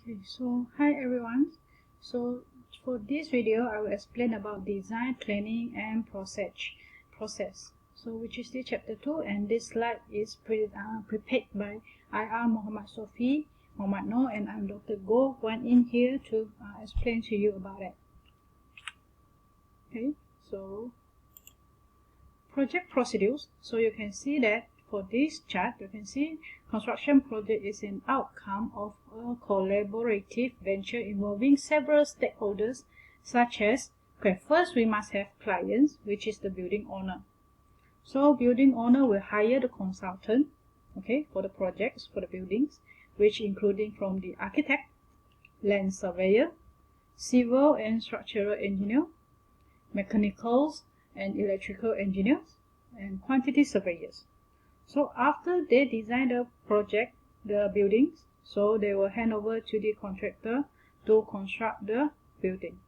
Okay, so hi everyone. So for this video, I will explain about design, planning, and process. So which is the chapter 2, and this slide is prepared by IR Muhammad Sofi, Muhammad Noor, and I'm Dr. Goh Wan Inn here to explain to you about it. Okay, so project procedures. So you can see that for this chart, you can see construction project is an outcome of a collaborative venture involving several stakeholders, such as, okay, first we must have clients, which is the building owner. So building owner will hire the consultant, okay, for the projects, for the buildings, which including from the architect, land surveyor, civil and structural engineer, mechanicals and electrical engineers, and quantity surveyors. So after they design the project, the buildings, so they will hand over to the contractor to construct the building.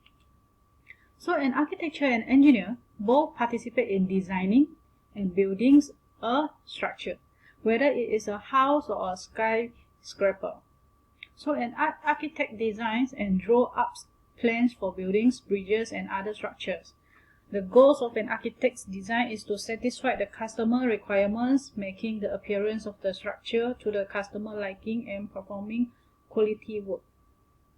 So an architecture and engineer both participate in designing and building a structure, whether it is a house or a skyscraper. So an architect designs and draws up plans for buildings, bridges, and other structures. The goals of an architect's design is to satisfy the customer requirements, making the appearance of the structure to the customer liking and performing quality work.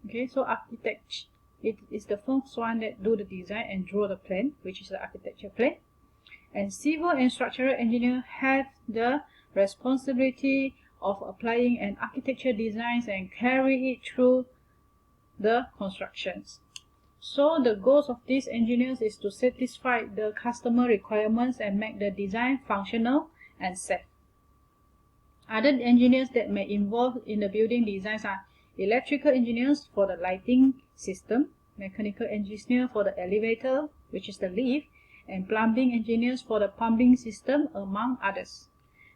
Okay, so architect, it is the first one that do the design and draw the plan, which is the architecture plan. And civil and structural engineer have the responsibility of applying an architecture designs and carry it through the constructions. So the goals of these engineers is to satisfy the customer requirements and make the design functional and safe. Other engineers that may involve in the building designs are electrical engineers for the lighting system, mechanical engineer for the elevator, which is the lift, and plumbing engineers for the pumping system, among others.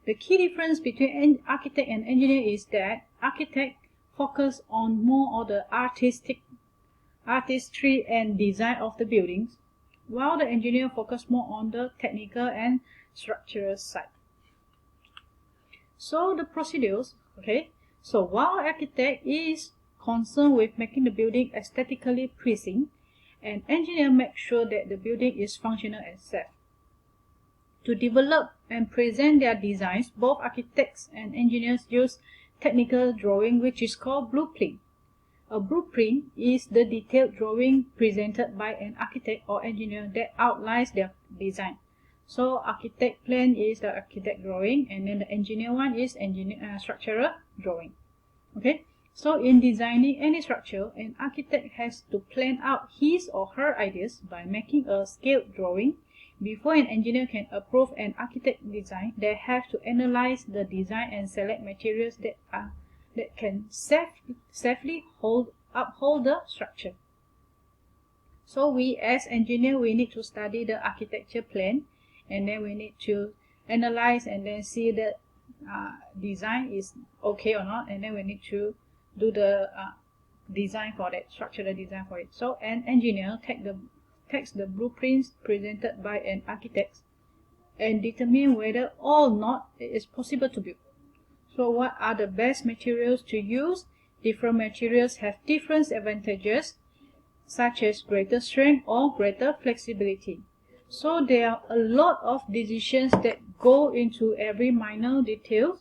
The key difference between architect and engineer is that architect focus on more of the artistry and design of the buildings, while the engineer focus more on the technical and structural side. So the procedures, okay, so while architect is concerned with making the building aesthetically pleasing, an engineer makes sure that the building is functional and safe. To develop and present their designs, both architects and engineers use technical drawing, which is called blueprint. A blueprint is the detailed drawing presented by an architect or engineer that outlines their design. So architect plan is the architect drawing, and then the engineer one is structural drawing. Okay, so in designing any structure, an architect has to plan out his or her ideas by making a scaled drawing. Before an engineer can approve an architect design, they have to analyze the design and select materials that can safely uphold the structure. So we as engineer, we need to study the architecture plan, and then we need to analyze and then see the design is okay or not, and then we need to do the design for that, structural design for it. So an engineer takes the blueprints presented by an architect and determine whether or not it is possible to build. So what are the best materials to use? Different materials have different advantages, such as greater strength or greater flexibility. So there are a lot of decisions that go into every minor detail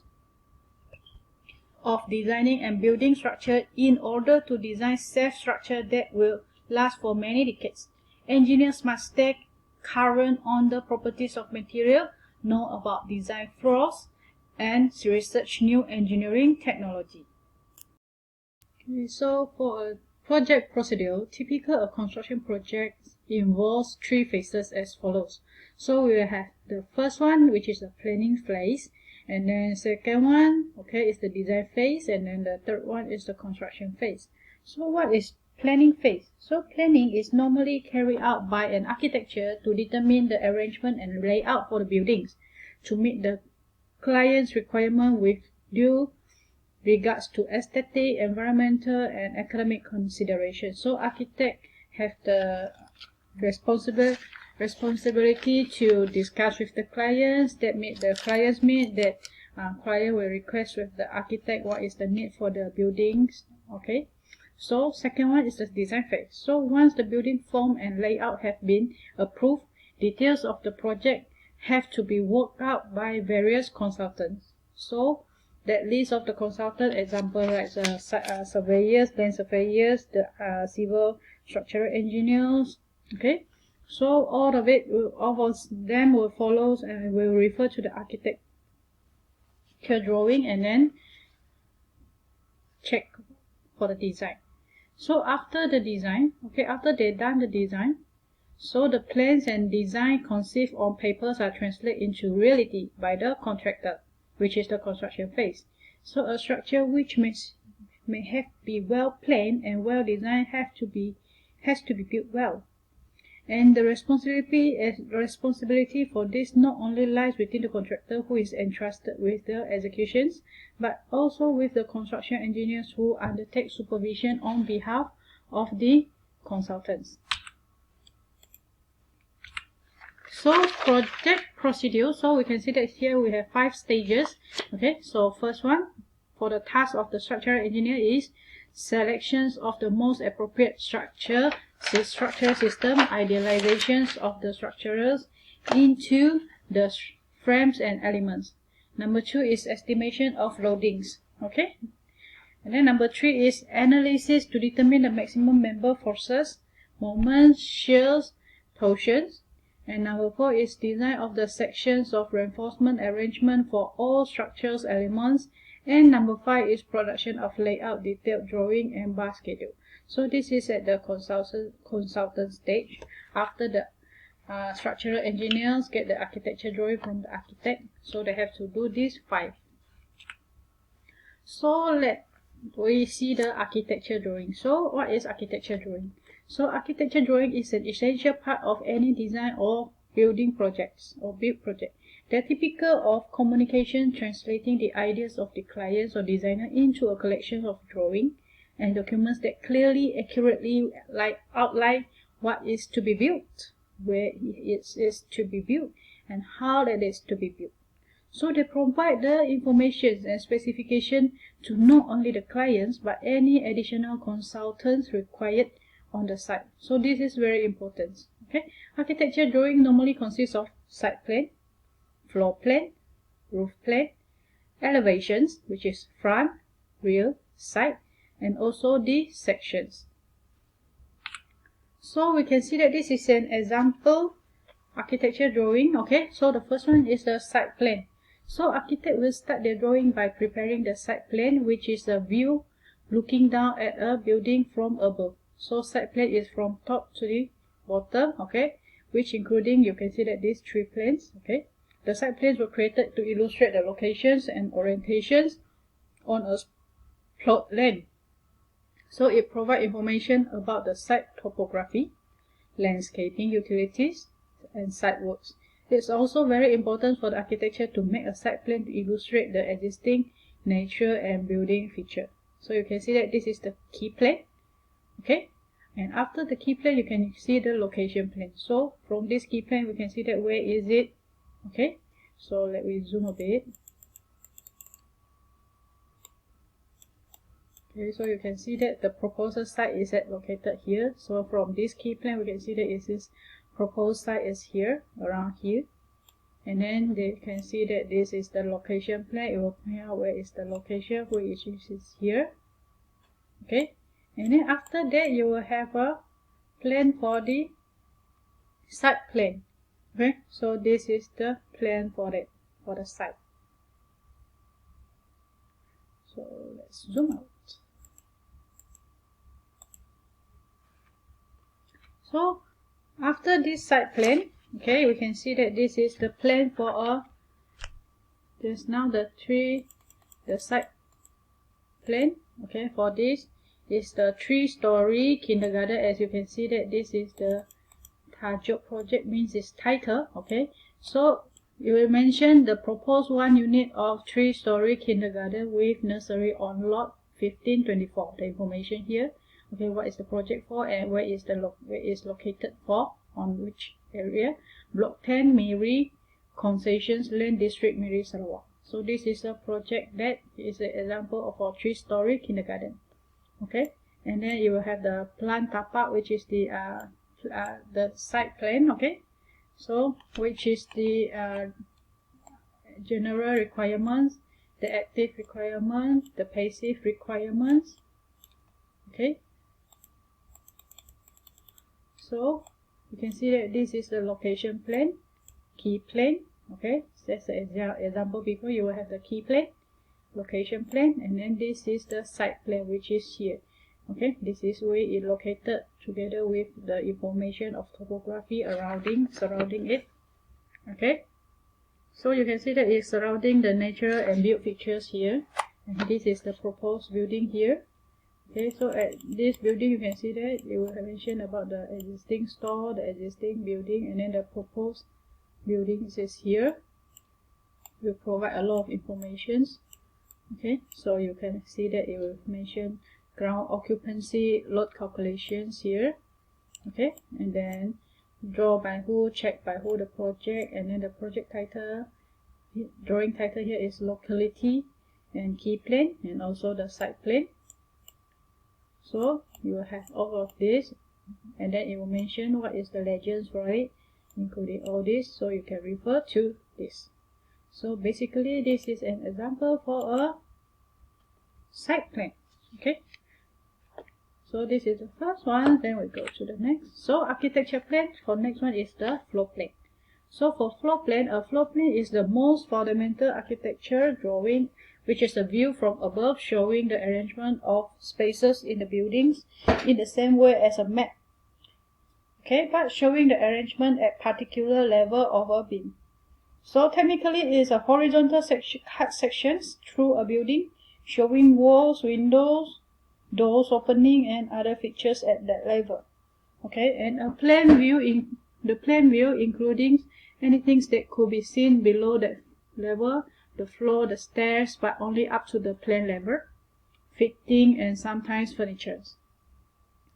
of designing and building structure in order to design safe structure that will last for many decades. Engineers must stay current on the properties of material, know about design flaws, and research new engineering technology. Okay, so for a project procedure, typical a construction project involves 3 phases as follows. So we will have the first one, which is the planning phase, and then second one, okay, is the design phase, and then the third one is the construction phase. So what is planning phase? So planning is normally carried out by an architecture to determine the arrangement and layout for the buildings to meet the client's requirement with due regards to aesthetic, environmental, and academic considerations. So architects have the responsibility to discuss with the clients, that meet the clients meet, that client will request with the architect what is the need for the buildings Okay, so second one is the design phase. So once the building form and layout have been approved, details of the project have to be worked out by various consultants. So that list of the consultant, example like the surveyors, land surveyors, the civil structural engineers. Okay, so all of them will follow and will refer to the architecture drawing and then check for the design. So after the design, okay, after they done the design, so the plans and design conceived on papers are translated into reality by the contractor, which is the construction phase. So a structure which may have be well planned and well designed has to be built well. And the responsibility for this not only lies within the contractor who is entrusted with the executions, but also with the construction engineers who undertake supervision on behalf of the consultants. So project procedure, so we can see that here we have 5 stages. Okay, so first one for the task of the structural engineer is selections of the most appropriate structural system, idealizations of the structures into the frames and elements. Number 2 is estimation of loadings. Okay, and then number 3 is analysis to determine the maximum member forces, moments, shears, torsions. And number 4 is design of the sections of reinforcement arrangement for all structures elements. And number 5 is production of layout, detailed drawing, and bar schedule. So this is at the consultant stage. After the structural engineers get the architecture drawing from the architect, so they have to do these 5. So let we see the architecture drawing. So what is architecture drawing? So architecture drawing is an essential part of any design or building projects or build project. They're typical of communication, translating the ideas of the clients or designer into a collection of drawing and documents that clearly, accurately outline what is to be built, where it is to be built, and how that is to be built. So they provide the information and specification to not only the clients but any additional consultants required on the site. So this is very important. Okay, architecture drawing normally consists of site plan, floor plan, roof plan, elevations, which is front, rear, side, and also the sections. So we can see that this is an example architecture drawing. Okay, so the first one is the site plan. So architect will start their drawing by preparing the site plan, which is a view looking down at a building from above. So site plan is from top to the bottom, okay, which including, you can see that these 3 planes. Okay, the site plans were created to illustrate the locations and orientations on a plot land. So it provides information about the site topography, landscaping, utilities, and site works. It's also very important for the architecture to make a site plan to illustrate the existing nature and building feature. So you can see that this is the key plan. Okay, and after the key plan you can see the location plan. So from this key plan we can see that where is it. Okay, so let me zoom a bit. Okay, so you can see that the proposal site is located here. So from this key plan we can see that this proposed site is here, around here. And then they can see that this is the location plan. It will point out where is the location, which is here. Okay, and then after that you will have a plan for the site plan. Okay, so this is the plan for it, for the site. So let's zoom out. So after this site plan, okay, we can see that this is the plan for just now the site plan. Okay, for this is the 3-story kindergarten. As you can see that this is the Tajuk project, means its title. Okay, so you will mention the proposed 1 unit of 3-story kindergarten with nursery on lot 1524. The information here. Okay, what is the project for and where is located for, on which area. Block 10 Miri Concessions Land District, Miri Sarawak. So this is a project that is an example of a 3-story kindergarten. Okay, and then you will have the plan tapak, which is the site plan. Okay, so which is the general requirements, the active requirements, the passive requirements. Okay, so you can see that this is the location plan, key plan. Okay, so that's the example before. You will have the key plan, location plan, and then this is the site plan, which is here. Okay, this is where it located together with the information of topography surrounding it. Okay, so you can see that it's surrounding the natural and built features here, and this is the proposed building here. Okay, so at this building you can see that it will mention about the existing store, the existing building, and then the proposed building is here. Will provide a lot of informations. Okay, so you can see that it will mention ground occupancy load calculations here. Okay, and then draw by who, check by who the project, and then the project title, drawing title here is locality and key plan, and also the site plan. So you will have all of this, and then it will mention what is the legends for it, including all this, so you can refer to this. So basically this is an example for a site plan. Okay, so this is the first one, then we go to the next. So architecture plan, for next one is the floor plan. So for floor plan, a floor plan is the most fundamental architecture drawing, which is a view from above showing the arrangement of spaces in the buildings in the same way as a map. Okay, but showing the arrangement at particular level of a beam. So technically it is a horizontal cut sections through a building, showing walls, windows, doors opening, and other features at that level. Okay, and a plan view including anything that could be seen below that level, the floor, the stairs, but only up to the plan level, fitting, and sometimes furniture.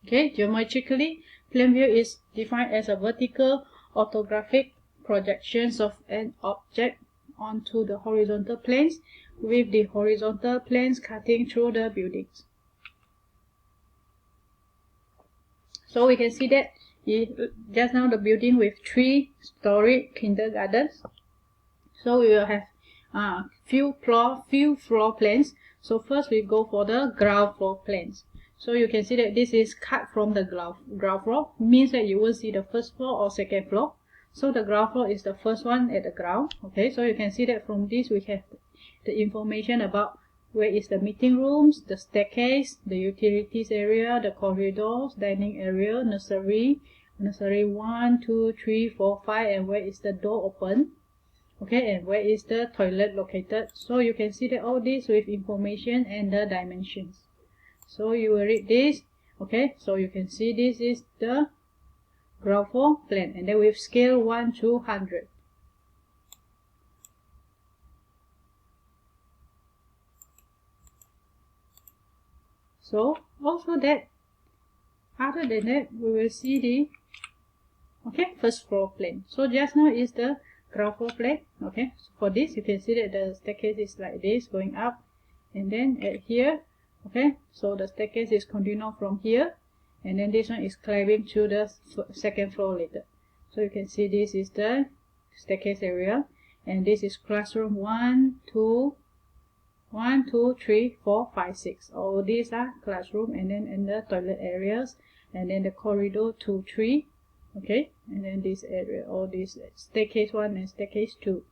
Okay, geometrically, plan view is defined as a vertical orthographic projections of an object onto the horizontal planes, with the horizontal planes cutting through the buildings. So we can see that just now the building with 3-story kindergartens. So we will have few floor plans. So first we go for the ground floor plans. So you can see that this is cut from the ground floor, means that you will see the first floor or second floor. So the ground floor is the first one at the ground. Okay, so you can see that from this we have the information about where is the meeting rooms, the staircase, the utilities area, the corridors, dining area, nursery 1, 2, 3, 4, 5, and where is the door open. Okay, and where is the toilet located. So you can see that all this with information and the dimensions. So you will read this. Okay, so you can see this is the ground floor plan, and then with scale 1 to 100. So also that, other than that, we will see the first floor plan. So just now is the ground floor plan. Okay, so for this you can see that the staircase is like this going up, and then at here, okay, so the staircase is continuing from here, and then this one is climbing to the second floor later. So you can see this is the staircase area, and this is classroom 1, 2, 3, 4, 5, 6. All these are classroom, and then in the toilet areas, and then the corridor 2, 3. Okay, and then this area, all this staircase 1 and staircase 2.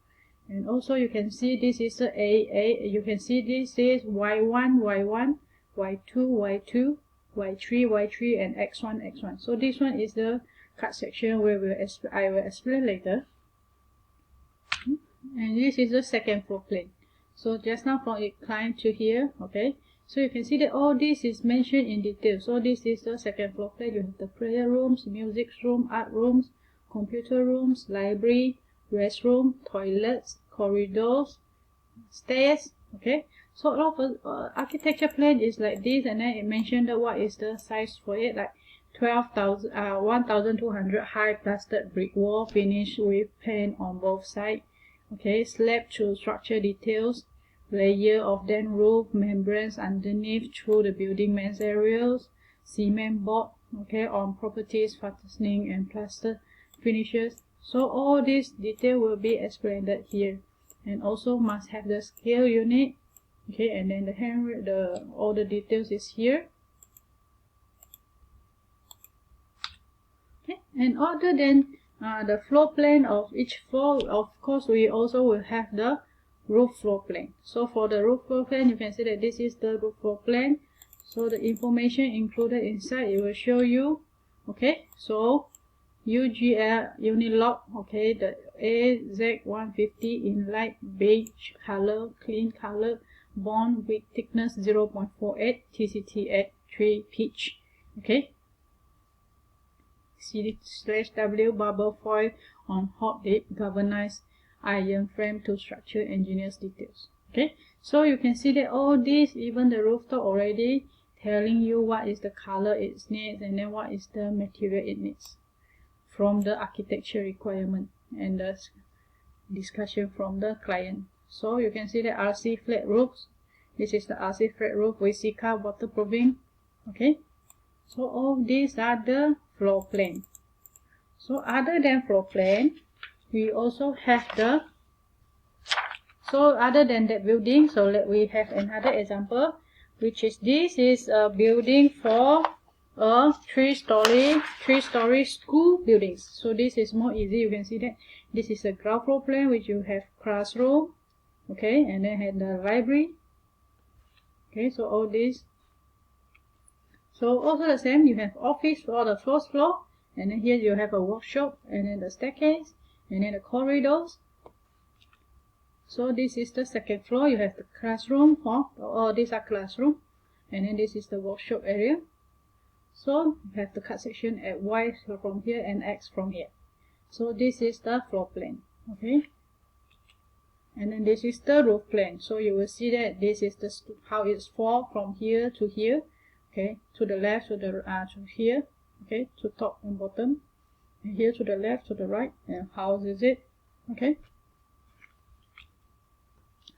And also you can see this is the A. You can see this is Y1, Y1, Y2, Y2, Y3, Y3, and X1, X1. So this one is the cut section where I will explain later. And this is the second floor plan. So just now from it climb to here. Okay, so you can see that all this is mentioned in detail. So this is the second floor plan. You have the prayer rooms, music room, art rooms, computer rooms, library, restroom, toilets, corridors, stairs. Okay, so a lot of architecture plan is like this, and then it mentioned that what is the size for it, like 1,200 high plastered brick wall finished with paint on both sides. Okay, slab to structure details layer of then roof membranes underneath through the building materials, cement board, okay, on properties, fastening and plaster finishes. So all this detail will be explained here, and also must have the scale unit, okay, and then all the details is here. Okay, and other than the floor plan of each floor, of course we also will have the roof floor plan. So for the roof floor plan, you can see that this is the roof floor plan. So the information included inside, it will show you, okay, so UGL Unilock, okay, the AZ150 in light beige color, clean color, bond with thickness 0.48, TCT at 3 pitch, okay. CD/W bubble foil on hot dip galvanized iron frame to structure engineers details. Okay, so you can see that all this, even the rooftop already telling you what is the color it needs and then what is the material it needs from the architecture requirement and the discussion from the client. So you can see the RC flat roofs. This is the RC flat roof with Sika waterproofing. Okay, so all these are the floor plan. So other than floor plan, we also have the, so other than that building, so we have another example, which is this is a building for a three-story school buildings. So this is more easy. You can see that this is a ground floor plan, which you have classroom, okay, and then have the library. Okay, so all this. So also the same, you have office for the first floor, and then here you have a workshop, and then the staircase, and then the corridors. So this is the second floor. You have the classroom for, or these are classroom, and then this is the workshop area. So you have the cut section at Y from here and X from here. So this is the floor plan, okay. And then this is the roof plan. So you will see that this is the how it's fall from here to here. Okay, to the left, to here, okay, to top and bottom, and here to the left, to the right, and how is it, okay.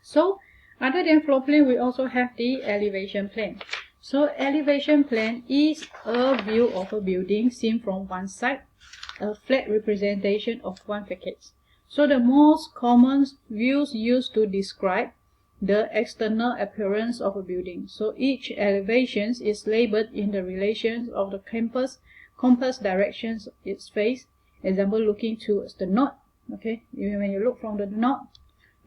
So other than floor plan, we also have the elevation plan. So elevation plan is a view of a building seen from one side, a flat representation of one facade. So the most common views used to describe the external appearance of a building. So each elevation is labeled in the relations of the compass directions its face. Example, looking towards the north. Okay, when you look from the north,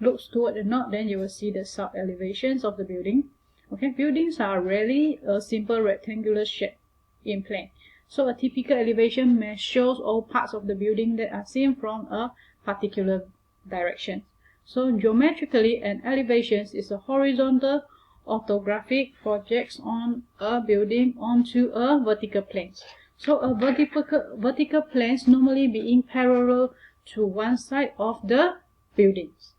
looks toward the north, then you will see the sub elevations of the building. Okay, buildings are rarely a simple rectangular shape in plan. So a typical elevation shows all parts of the building that are seen from a particular direction. So geometrically, an elevation is a horizontal orthographic projects on a building onto a vertical plane. So a vertical planes normally being parallel to one side of the buildings.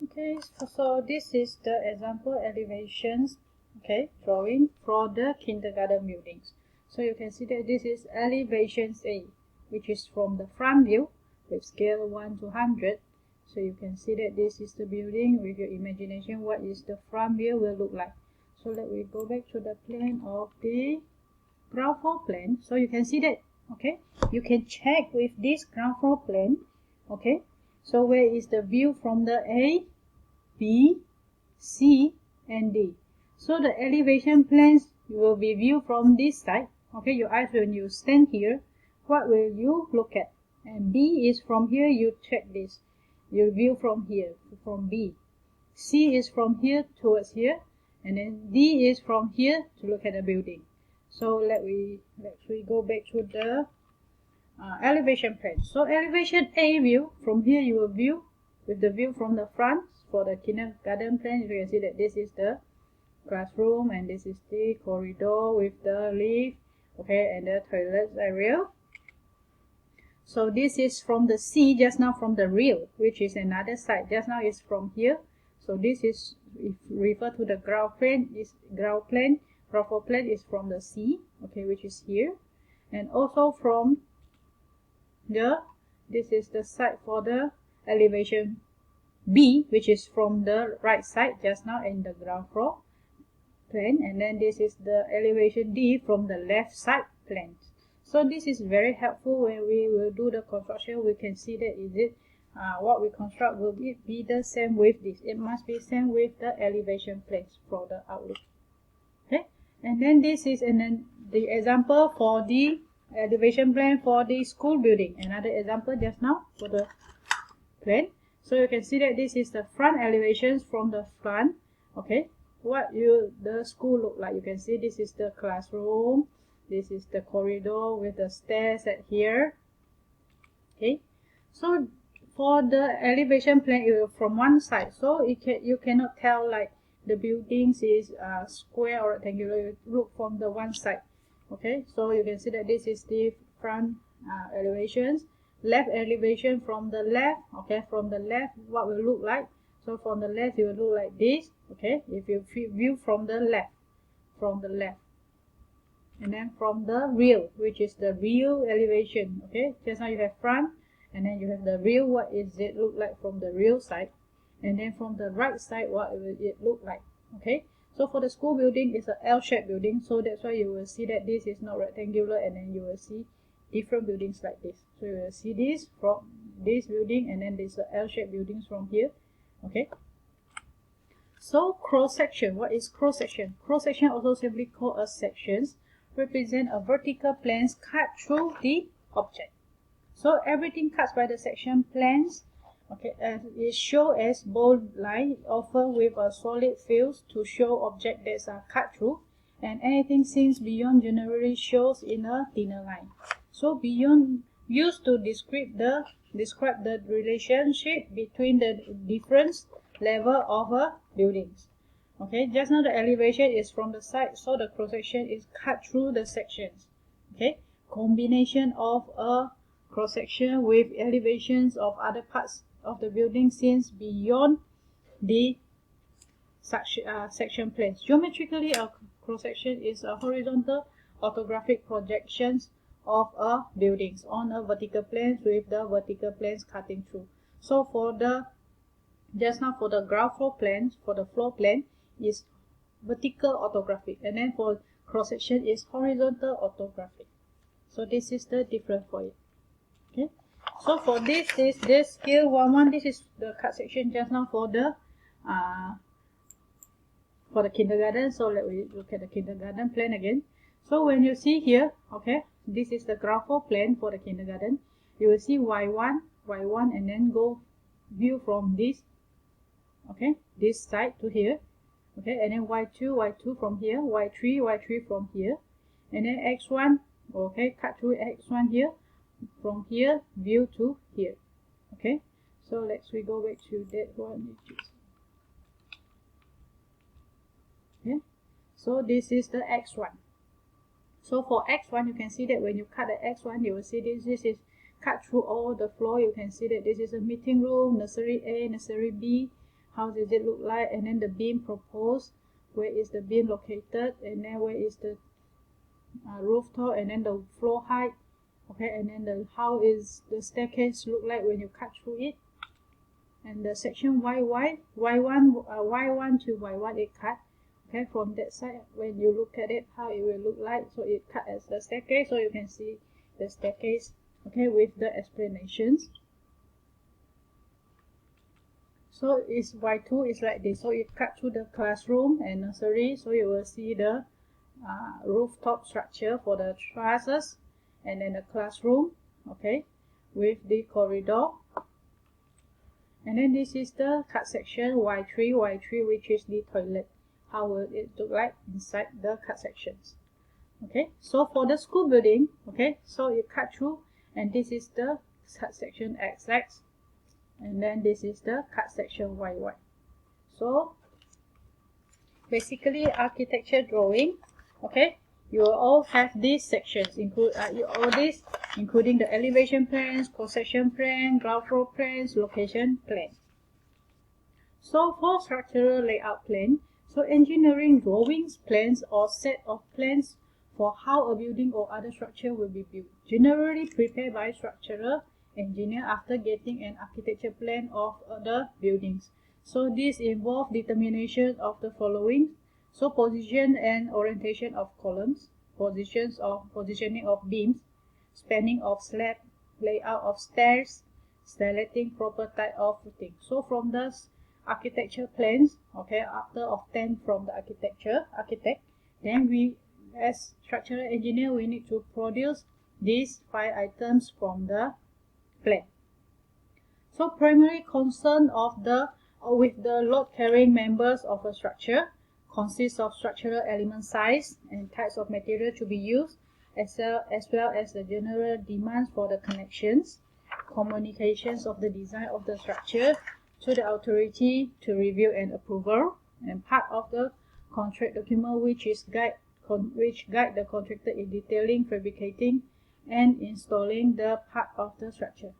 Okay, so this is the example elevations, okay, drawing for the kindergarten buildings. So you can see that this is elevations A, which is from the front view with scale 1 to 100. So you can see that this is the building. With your imagination, what is the front view will look like. So let me go back to the plan of the ground floor plan. So you can see that, okay, you can check with this ground floor plan, okay. So where is the view from the A, B, C, and D? So the elevation plans will be viewed from this side. Okay, your eyes, when you stand here, what will you look at? And B is from here, you check this. You view from here, from B. C is from here towards here, and then D is from here to look at the building. So let's go back to the elevation plan. So elevation A view, from here you will view with the view from the front. For the kindergarten plan, you can see that this is the classroom and this is the corridor with the lift, okay, and the toilet area. So this is from the C, just now from the rear, which is another side. Just now is from here. So this is, if refer to the ground plane, is ground floor plan is from the C, okay, which is here. And also from the, this is the side for the elevation B, which is from the right side just now in the ground floor plan, and then this is the elevation D from the left side plan. So this is very helpful when we will do the construction. We can see that is it what we construct will be the same with this. It must be same with the elevation plans for the outlook. Okay, and then this is and then the example for the elevation plan for the school building. Another example just now for the plan. So you can see that this is the front elevations from the front. Okay, what the school look like. You can see this is the classroom, this is the corridor with the stairs at here. Okay, so for the elevation plan from one side, so you cannot tell like the buildings is square or rectangular. You look from the one side. Okay, so you can see that this is the front elevations. Left elevation from the left. Okay, from the left what will look like. So from the left it will look like this. Okay, if you view from the left, and then from the rear, which is the rear elevation. Okay, just now you have front, and then you have the rear. What is it look like from the rear side, and then from the right side what will it look like. Okay, so for the school building is a L-shaped building, so that's why you will see that this is not rectangular, and then you will see different buildings like this. So you will see this from this building, and then there's a L-shaped buildings from here. Okay, so cross section. What is cross section? Cross section also simply called as sections, represent a vertical planes cut through the object. So everything cut by the section planes, okay, is shown as bold line, often with a solid fields to show objects that are cut through, and anything seen beyond generally shows in a thinner line. So beyond used to describe the relationship between the different level of a buildings. Okay, just now the elevation is from the side, so the cross section is cut through the sections. Okay, combination of a cross section with elevations of other parts of the building seen beyond the section planes. Geometrically, a cross section is a horizontal orthographic projections of a buildings on a vertical plane with the vertical planes cutting through. So for the just now for the ground floor plans, for the floor plan is vertical orthographic, and then for cross section is horizontal orthographic. So this is the difference for it. Okay, so for this is the scale 1:1. This is the cut section just now for the kindergarten. So let me look at the kindergarten plan again. So when you see here, okay, this is the ground floor plan for the kindergarten. You will see y1, and then go view from this, okay, this side to here, okay, and then y2 from here, y3 from here, and then x1, okay, cut through x1 here, from here view to here. Okay, so let's go back to that one. Okay, so this is the x1. So for x1, you can see that when you cut the x1, you will see this is cut through all the floor. You can see that this is a meeting room, nursery A, nursery B. How does it look like? And then the beam proposed, where is the beam located, and then where is the rooftop, and then the floor height. Okay, and then how is the staircase look like when you cut through it, and the section y1 to y1 it cut. Okay, from that side, when you look at it, how it will look like. So it cut as the staircase, so you can see the staircase, okay, with the explanations. So it's y2 is like this. So it cut through the classroom and nursery, so you will see the rooftop structure for the trusses, and then the classroom, okay, with the corridor. And then this is the cut section y3, which is the toilet. How will it look like inside the cut sections? Okay, so for the school building, okay, so you cut through, and this is the cut section XX, and then this is the cut section YY. So basically architecture drawing, okay, you will all have these sections, including the elevation plans, cross-section plan, ground floor plans, location plans. So for structural layout plan, so engineering drawings, plans, or set of plans for how a building or other structure will be built, generally prepared by structural engineer after getting an architecture plan of the buildings. So this involves determination of the following. So position and orientation of columns, positioning of beams, spanning of slab, layout of stairs, selecting proper type of footing. So from the architecture plans, okay, after obtained from the architect, then we as structural engineer we need to produce these 5 items from the plan. So primary concern of with the load carrying members of a structure consists of structural element size and types of material to be used, as well as the general demands for the connections, communications of the design of the structure to the authority to review and approval, and part of the contract document which guide the contractor in detailing, fabricating, and installing the part of the structure.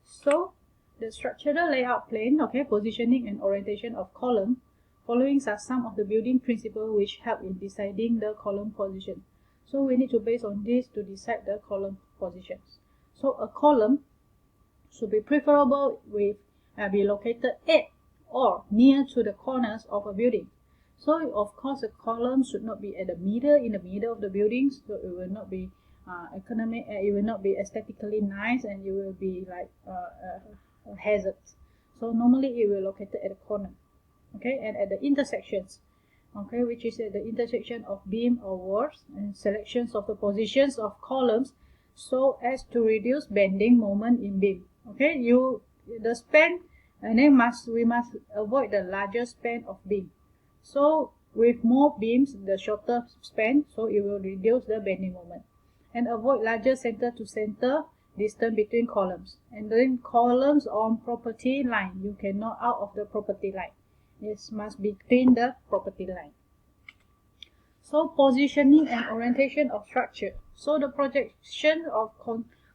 So the structural layout plan, okay, positioning and orientation of column. Following are some of the building principles which help in deciding the column position. So we need to base on this to decide the column positions. So a column should be preferable with be located at or near to the corners of a building. So of course a column should not be at in the middle of the building, so it will not be economic, it will not be aesthetically nice, and it will be like a hazard. So normally it will located at the corner, okay, and at the intersections, okay, which is at the intersection of beam or walls, and selections of the positions of columns so as to reduce bending moment in beam. Okay, the span, and then we must avoid the larger span of beam. So with more beams, the shorter span, so it will reduce the bending moment. And avoid larger center to center distance between columns. And then columns on property line, you cannot out of the property line. It must be between the property line. So positioning and orientation of structure. So the projection of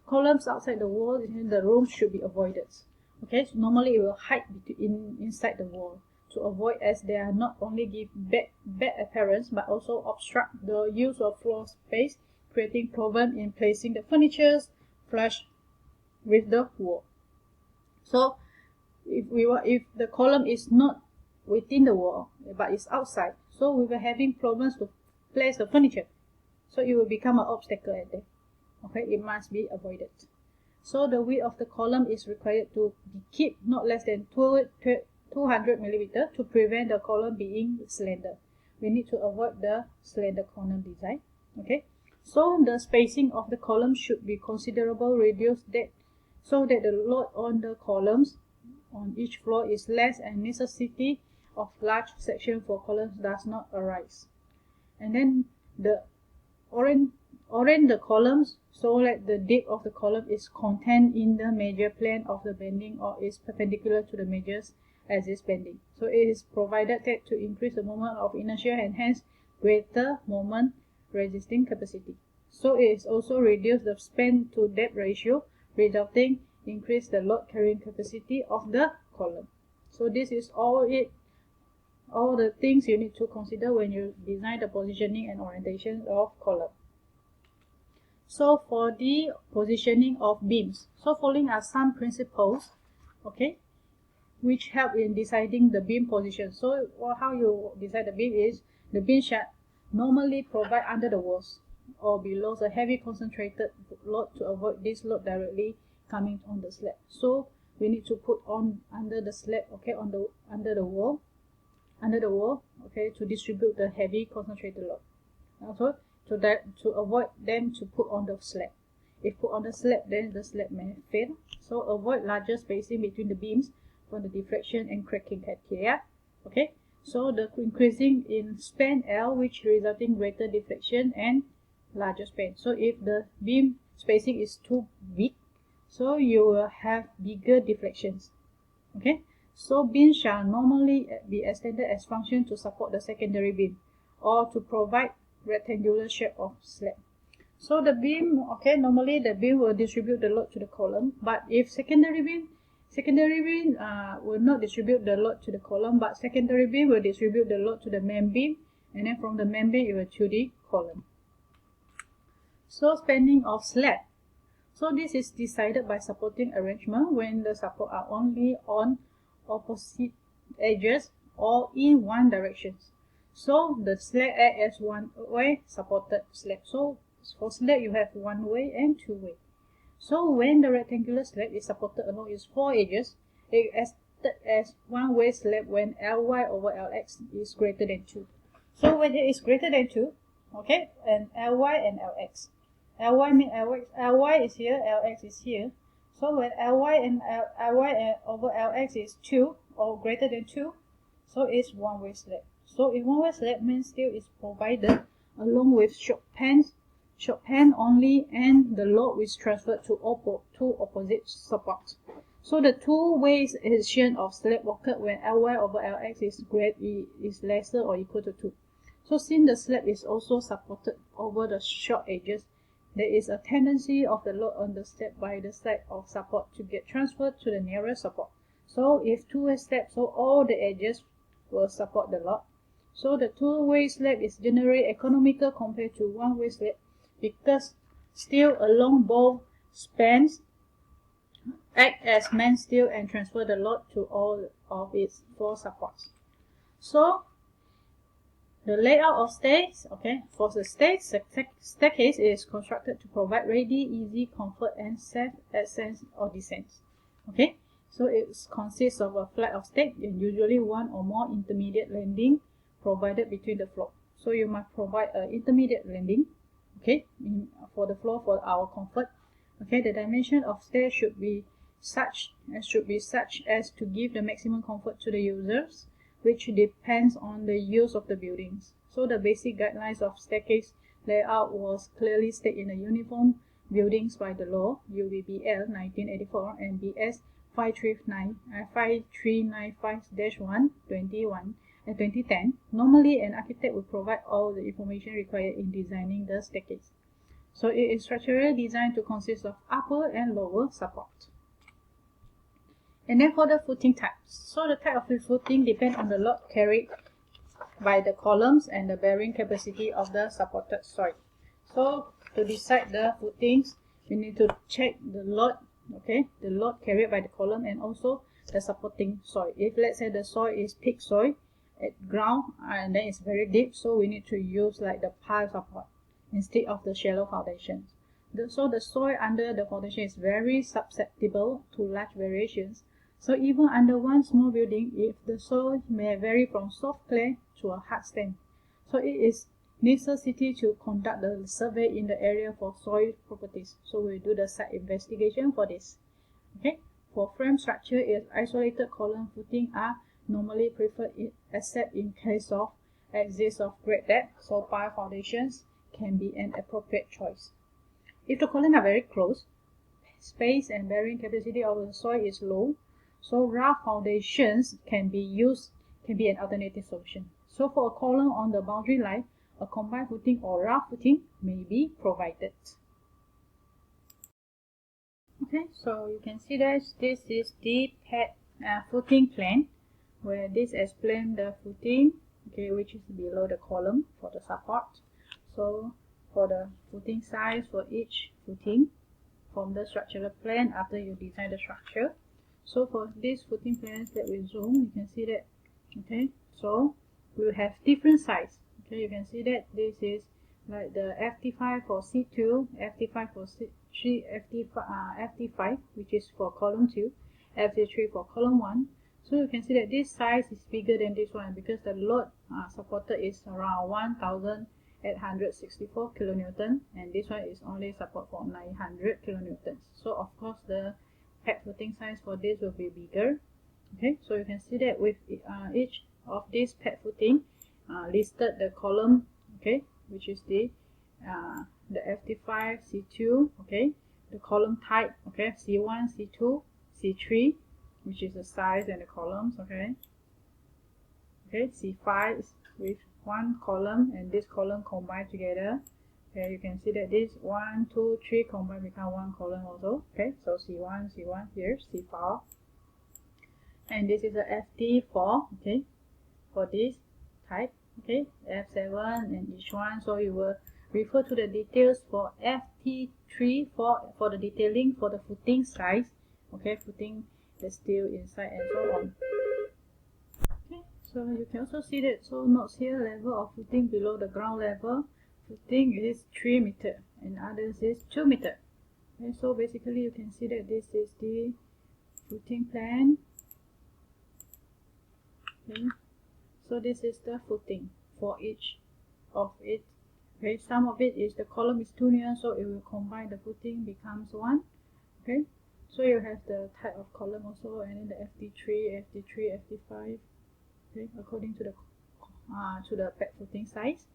columns outside the wall in the room should be avoided. Okay, so normally it will hide inside the wall to avoid, as they are not only give bad appearance but also obstruct the use of floor space, creating problem in placing the furniture flush with the wall. So if the column is not within the wall but is outside, so we were having problems to place the furniture, so it will become an obstacle at there. Okay, it must be avoided. So the width of the column is required to keep not less than 200 millimeter to prevent the column being slender. We need to avoid the slender column design. Okay, so the spacing of the column should be considerably reduced so that the load on the columns on each floor is less and necessity of large section for columns does not arise. And then the orient the columns so that the depth of the column is contained in the major plane of the bending or is perpendicular to the measures as is bending. So it is provided that to increase the moment of inertia and hence greater moment resisting capacity. So it is also reduce the span to depth ratio, resulting increase the load carrying capacity of the column. So this is all the things you need to consider when you design the positioning and orientation of column. So for the positioning of beams, so following are some principles, okay, which help in deciding the beam position. So how you decide the beam is, the beam shall normally provide under the walls or below a heavy concentrated load to avoid this load directly coming on the slab. So we need to put on under the slab, okay, under the wall, okay, to distribute the heavy concentrated load. Also to avoid them to put on the slab. If put on the slab, then the slab may fail. So avoid larger spacing between the beams for the deflection and cracking criteria. Okay, so the increasing in span L, which resulting greater deflection and larger span. So if the beam spacing is too big, so you will have bigger deflections. Okay, so beams shall normally be extended as function to support the secondary beam or to provide rectangular shape of slab. So the beam, okay, normally the beam will distribute the load to the column, but if secondary beam will not distribute the load to the column, but secondary beam will distribute the load to the main beam, and then from the main beam it will to the column. So spanning of slab. So this is decided by supporting arrangement when the support are only on opposite edges or in one direction. So the slab act as one way supported slab. So for slab you have one way and two way. So when the rectangular slab is supported along its four edges, it is acted as one way slab when Ly over Lx is greater than 2. So when it is greater than 2, okay, and Ly and Lx. Ly means Ly is here, Lx is here. So when Ly and Ly over Lx is 2 or greater than 2, so it's one way slab. So in one way slab, main steel is provided along with short pan only, and the load is transferred to two opposite supports. So the two ways addition of slab occur when Ly over Lx is lesser or equal to 2. So since the slab is also supported over the short edges, there is a tendency of the load on the slab by the side of support to get transferred to the nearest support. So if two-way slab, so all the edges will support the load. So the two-way slab is generally economical compared to one-way slab because steel along both spans act as main steel and transfer the load to all of its four supports. So the layout of stairs, okay, for the staircase is constructed to provide ready, easy, comfort, and safe ascent or descent. Okay, so it consists of a flight of steps and usually one or more intermediate landing provided between the floor. So you must provide an intermediate landing, okay, for the floor for our comfort. Okay, the dimension of stairs should be such as to give the maximum comfort to the users, which depends on the use of the buildings. So the basic guidelines of staircase layout was clearly stated in the Uniform Buildings by the Law UBBL 1984 and BS 5395-1 2010. Normally, an architect will provide all the information required in designing the staircase. So it is structurally designed to consist of upper and lower support. And then for the footing types. So the type of the footing depends on the load carried by the columns and the bearing capacity of the supported soil. So to decide the footings, we need to check the load, okay, the load carried by the column and also the supporting soil. If let's say the soil is thick soil at ground and then it's very deep, so we need to use like the pile support instead of the shallow foundations. So the soil under the foundation is very susceptible to large variations. So even under one small building, if the soil may vary from soft clay to a hard sand. So it is necessity to conduct the survey in the area for soil properties. So we do the site investigation for this. Okay. For frame structure, isolated column footing are normally preferred except in case of excess of great depth. So pile foundations can be an appropriate choice. If the columns are very close, space and bearing capacity of the soil is low, so rough foundations can be an alternative solution. So for a column on the boundary line, a combined footing or rough footing may be provided. Okay, so you can see that this is the footing plan, where this explains the footing, okay, which is below the column for the support. So for the footing size for each footing from the structural plan after you design the structure. So for these footing plans that we zoom, you can see that, okay, so we have different size. Okay, you can see that this is like the FT5 for C2, FT5 for C3, FT5 which is for column 2, FT3 for column 1. So you can see that this size is bigger than this one because the load supported is around 1,864 kilonewton, and this one is only support for 900 kilonewtons. So of course the pad footing size for this will be bigger. Okay, so you can see that with each of these pad footing listed the column, okay, which is the FT5, C2, okay, the column type, okay, C1, C2, C3, which is the size and the columns, okay, C5 is with one column and this column combined together. Okay, you can see that this 1, 2, 3 combined become one column also. Okay, so C1 here, C4, and this is a FT4, okay, for this type, okay, F7 and each one. So you will refer to the details for FT3 for the detailing for the footing size. Okay, footing, the steel inside and so on. Okay, so you can also see that, so notes here, level of footing below the ground level. Footing is 3 meter and others is 2 meter. Okay, so basically you can see that this is the footing plan. Okay, so this is the footing for each of it. Okay, some of it is the column is 2 near, so it will combine the footing becomes 1. Okay, so you have the type of column also, and then the FT3, FT3, FT5. Okay, according to the pad footing size.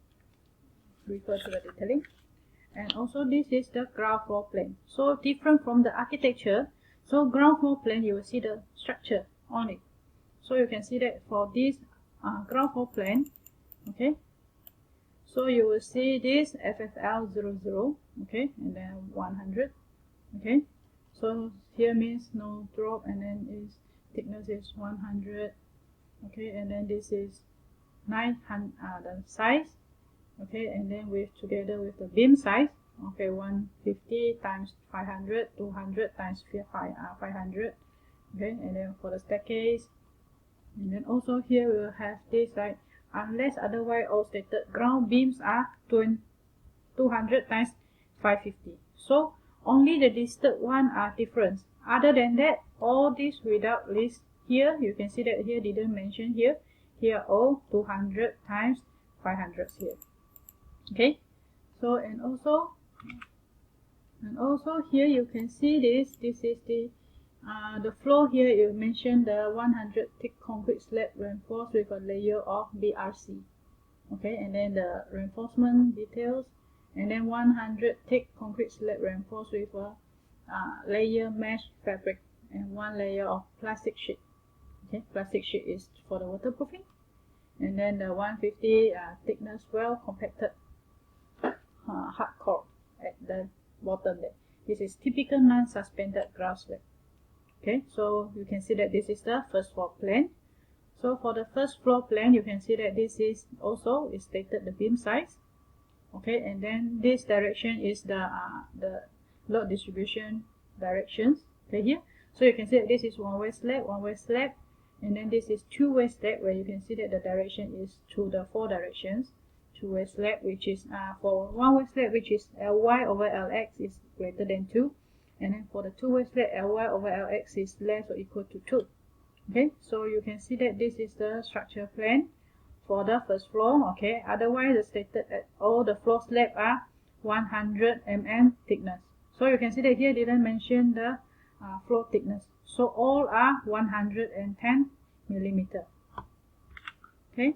Refer to the detailing. And also this is the ground floor plan. So different from the architecture. So ground floor plan, you will see the structure on it. So you can see that for this ground floor plan, okay, so you will see this FFL00, okay, and then 100, okay. So here means no drop, and then is thickness is 100, okay, and then this is 900 the size, okay, and then with together with the beam size, okay, 150 times 500, 200 times 500, okay, and then for the staircase, and then also here we will have this, right, unless otherwise all stated, ground beams are 200 times 550. So only the listed one are different. Other than that, all this without list. Here you can see that here didn't mention here. Here all 200 times 500 here. Okay, so and also here you can see this is the floor. Here you mentioned the 100 thick concrete slab reinforced with a layer of BRC, okay, and then the reinforcement details, and then 100 thick concrete slab reinforced with a layer mesh fabric and 1 layer of plastic sheet. Okay, plastic sheet is for the waterproofing, and then the 150 thickness well compacted hardcore at the bottom there. This is typical non-suspended ground slab. Okay, so you can see that this is the first floor plan. So for the first floor plan, you can see that this is also stated the beam size. Okay, and then this direction is the load distribution directions. Okay, here. So you can see that this is one-way slab, and then this is two-way slab, where you can see that the direction is to the 4 directions. Two-way slab, which is for one-way slab, which is Ly over Lx is greater than 2, and then for the two-way slab, Ly over Lx is less or equal to 2. Okay, so you can see that this is the structure plan for the first floor. Okay, otherwise the stated that all the floor slab are 100 mm thickness. So you can see that here didn't mention the floor thickness. So all are 110 millimeter. Okay,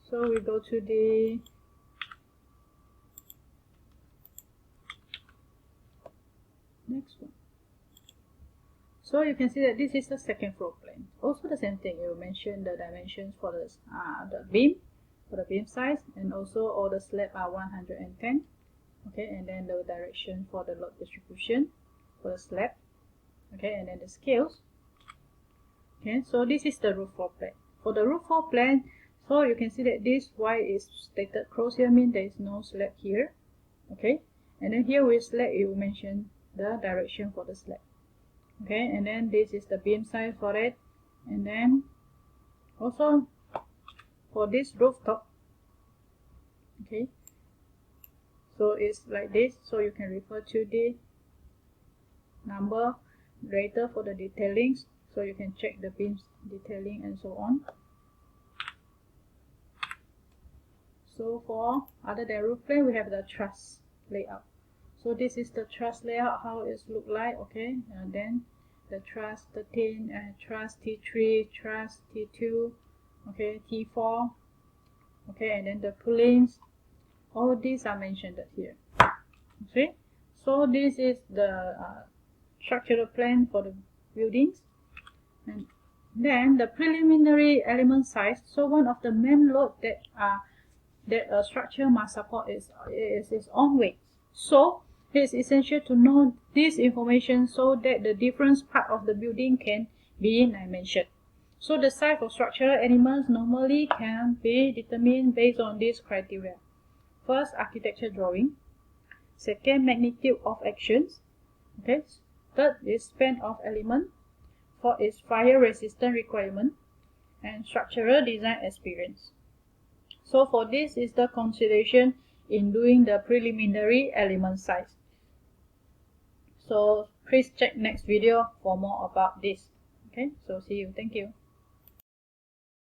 so we go to the next one. So you can see that this is the second floor plan. Also the same thing, you mention the dimensions for the beam, for the beam size, and also all the slab are 110. Okay, and then the direction for the load distribution for the slab. Okay, and then the scales. Okay, so this is the roof floor plan. For the roof floor plan, so you can see that this Y is stated cross here, means there is no slab here. Okay, and then here with slab, you mention the direction for the slab. Okay, and then this is the beam size for it, and then also for this rooftop. Okay, so it's like this, so you can refer to the number later for the detailings, so you can check the beams detailing and so on. So for other than roof plan, we have the truss layout. So this is the truss layout, how it look like. Okay, and then the truss 13, truss T3, truss T2, okay, T4, okay, and then the pullings. All these are mentioned here. Okay, so this is the structural plan for the buildings. And then the preliminary element size. So one of the main load that a structure must support is its own weight. So it is essential to know this information so that the different part of the building can be dimensioned. So the size of structural elements normally can be determined based on this criteria. First, architecture drawing. Second, magnitude of actions. Okay. Third is span of element. Fourth is fire resistant requirement. And structural design experience. So for this is the consideration in doing the preliminary element size. So please check next video for more about this. Okay, so see you. Thank you.